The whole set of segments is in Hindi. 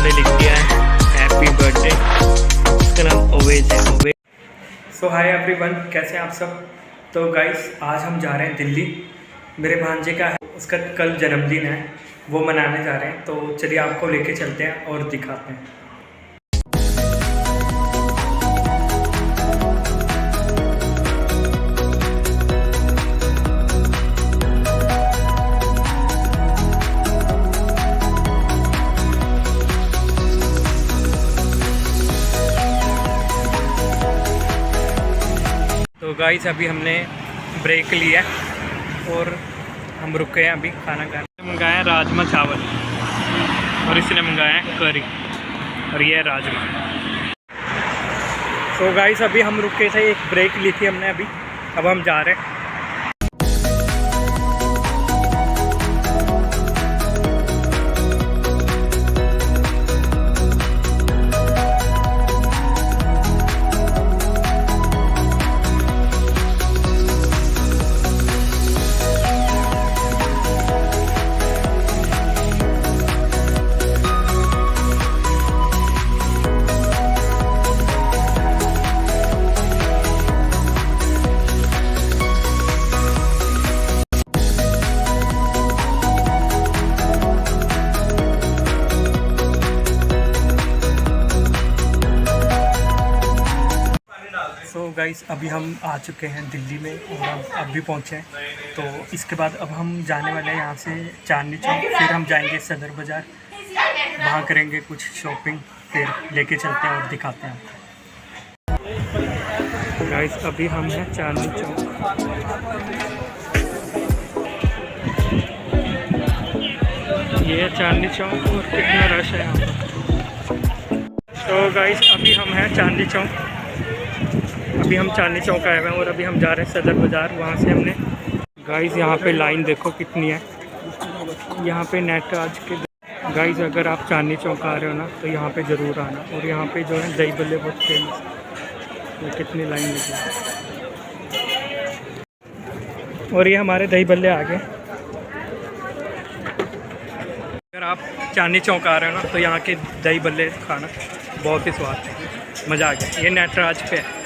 हमने लिख दिया है हैप्पी बर्थडे। इसका नाम ओवेज है, ओवेज। सो हाय एवरीवन, कैसे हैं आप सब। तो गाइस आज हम जा रहे हैं दिल्ली। मेरे भांजे का है, उसका कल जन्मदिन है, वो मनाने जा रहे हैं। तो चलिए आपको लेके चलते हैं और दिखाते हैं। तो गाइस अभी हमने ब्रेक लिया और हम रुके हैं अभी खाना खाने। मंगाया है राजमा चावल और इसने मंगाया है करी और ये है राजमा। तो गाइस अभी हम रुके थे, एक ब्रेक ली थी हमने अभी, अब हम जा रहे हैं। तो गाइस अभी हम आ चुके हैं दिल्ली में और हम अभी पहुँचे हैं। तो इसके बाद अब हम जाने वाले हैं यहाँ से चांदनी चौक, फिर हम जाएंगे सदर बाज़ार, वहाँ करेंगे कुछ शॉपिंग, फिर लेके चलते हैं और दिखाते हैं आपको। गाइस अभी हम हैं चांदनी चौक। ये है चांदनी चौक और कितना रश है यहाँ पर। तो गाइस अभी हम हैं चांदनी चौक, अभी हम चांदनी चौक आए हुए हैं और अभी हम जा रहे हैं सदर बाज़ार। वहाँ से हमने गाइस यहाँ पे लाइन देखो कितनी है, यहाँ पे नटराज के। गाइस अगर आप चांदनी चौक आ रहे हो ना तो यहाँ पे ज़रूर आना। और यहाँ पे जो है दही बल्ले बहुत फेमस, तो कितनी लाइन लगी है। और ये हमारे दही बल्ले आ गए। अगर आप चांदनी चौक आ रहे हो ना तो यहाँ के दही बल्ले खाना बहुत ही स्वाद है, मज़ा आ गया। ये नटराज पे है।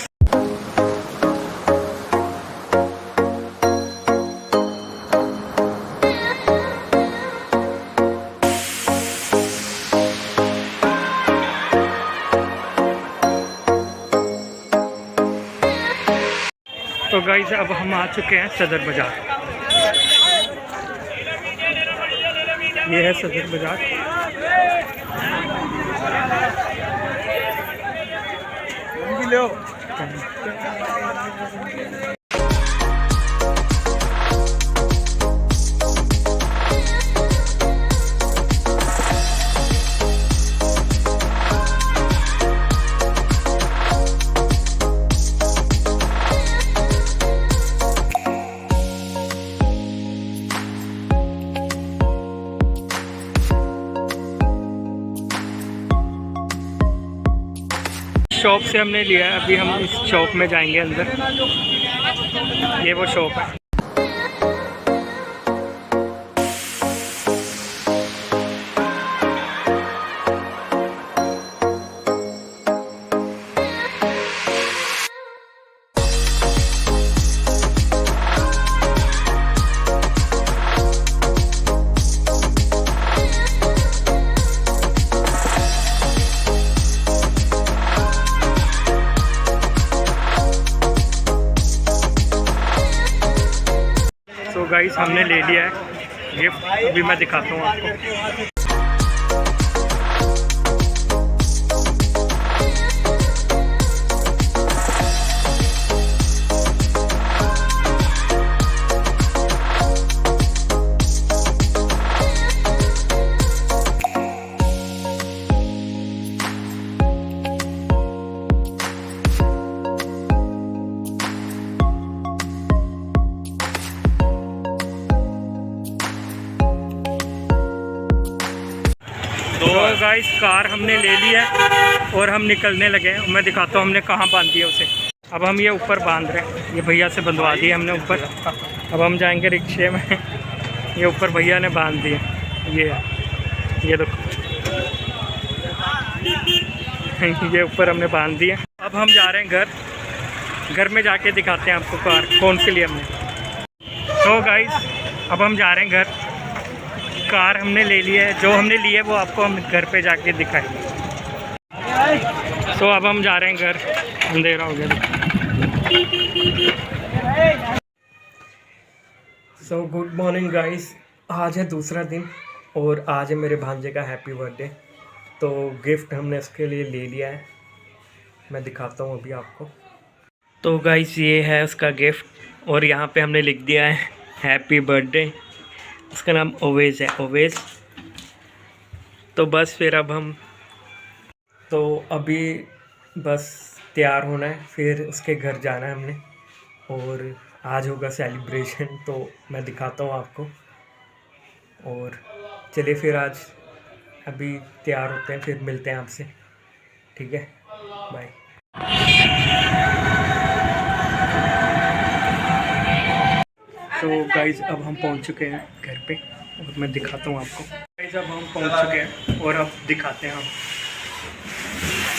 तो गाइस अब हम आ चुके हैं सदर बाज़ार। ये है सदर बाज़ार। शॉप से हमने लिया है, अभी हम इस शॉप में जाएंगे अंदर। ये वो शॉप है। तो गाइस हमने ले लिया है गिफ्ट, अभी मैं दिखाता हूँ आपको। तो गाइस कार हमने ले ली है और हम निकलने लगे हैं। मैं दिखाता हूँ हमने कहाँ बांध दिया उसे। अब हम ये ऊपर बांध रहे हैं, ये भैया से बंधवा दिए हमने ऊपर। अब हम जाएंगे रिक्शे में। ये ऊपर भैया ने बांध दिए, ये देखो। ये ऊपर हमने बांध दिया। अब हम जा रहे हैं घर में जाके दिखाते हैं आपको कार कौन सी ली हमने। तो गाइस अब हम जा रहे हैं घर। कार हमने ले ली है, जो हमने ली है वो आपको हम घर पे जाके दिखाएंगे। तो अब हम जा रहे हैं घर, अंधेरा हो गया। सो गुड मॉर्निंग गाइस, आज है दूसरा दिन और आज है मेरे भांजे का हैप्पी बर्थडे। तो गिफ्ट हमने इसके लिए ले लिया है, मैं दिखाता हूँ अभी आपको। तो गाइस ये है उसका गिफ्ट और यहाँ पे हमने लिख दिया है हैप्पी बर्थडे। उसका नाम ओवेज है, ओवेज। तो बस फिर अब हम अभी बस तैयार होना है, फिर उसके घर जाना है हमने और आज होगा सेलिब्रेशन। तो मैं दिखाता हूँ आपको। और चलिए फिर आज अभी तैयार होते हैं, फिर मिलते हैं आपसे, ठीक है, बाय। तो गाइज अब हम पहुंच चुके हैं घर पे और मैं दिखाता हूँ आपको। गाइज अब हम पहुंच चुके हैं और अब दिखाते हैं हम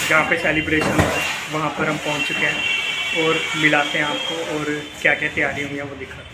जहाँ पे सेलिब्रेशन हो रहा है वहाँ पर हम पहुंच चुके हैं और मिलाते हैं आपको और क्या क्या तैयारी हुई है वो दिखाते हैं।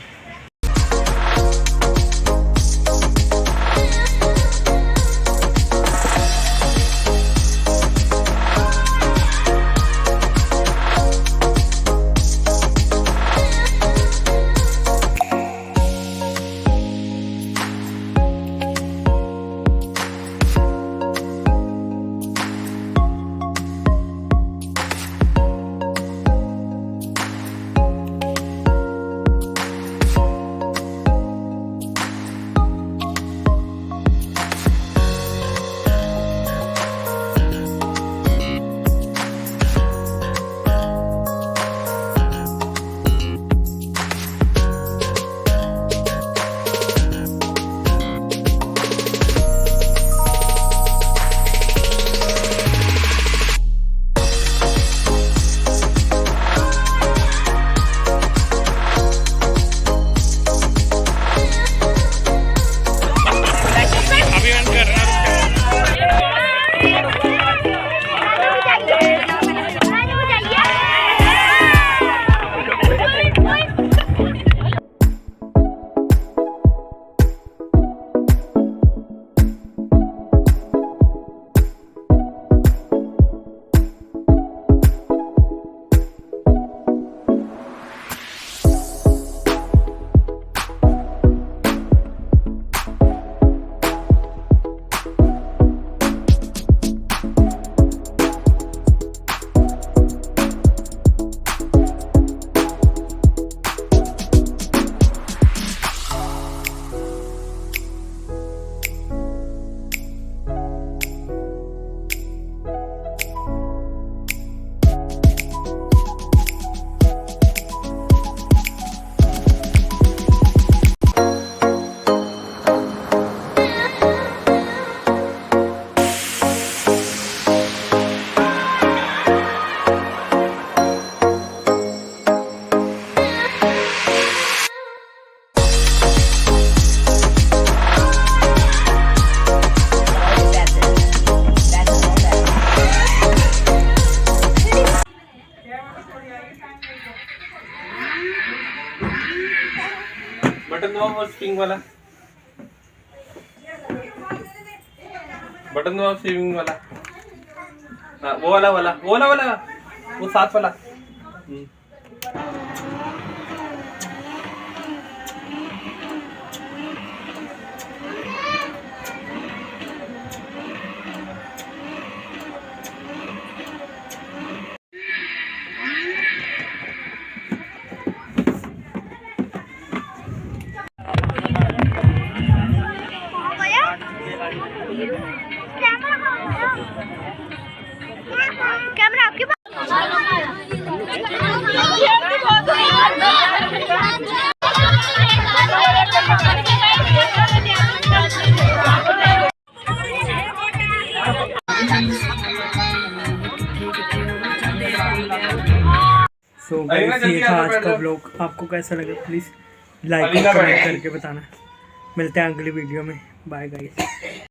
बटन दबाओ और स्प्रिंग वाला बटन दबाओ, स्प्रिंग वाला। हाँ वो वाला वो साथ वाला। कैमरा आपके पास। सो गाइस ये था आज का ब्लॉग, आपको कैसा लगा प्लीज़ लाइक और कमेंट करके बताना। मिलते हैं अगली वीडियो में, बाय गाइस।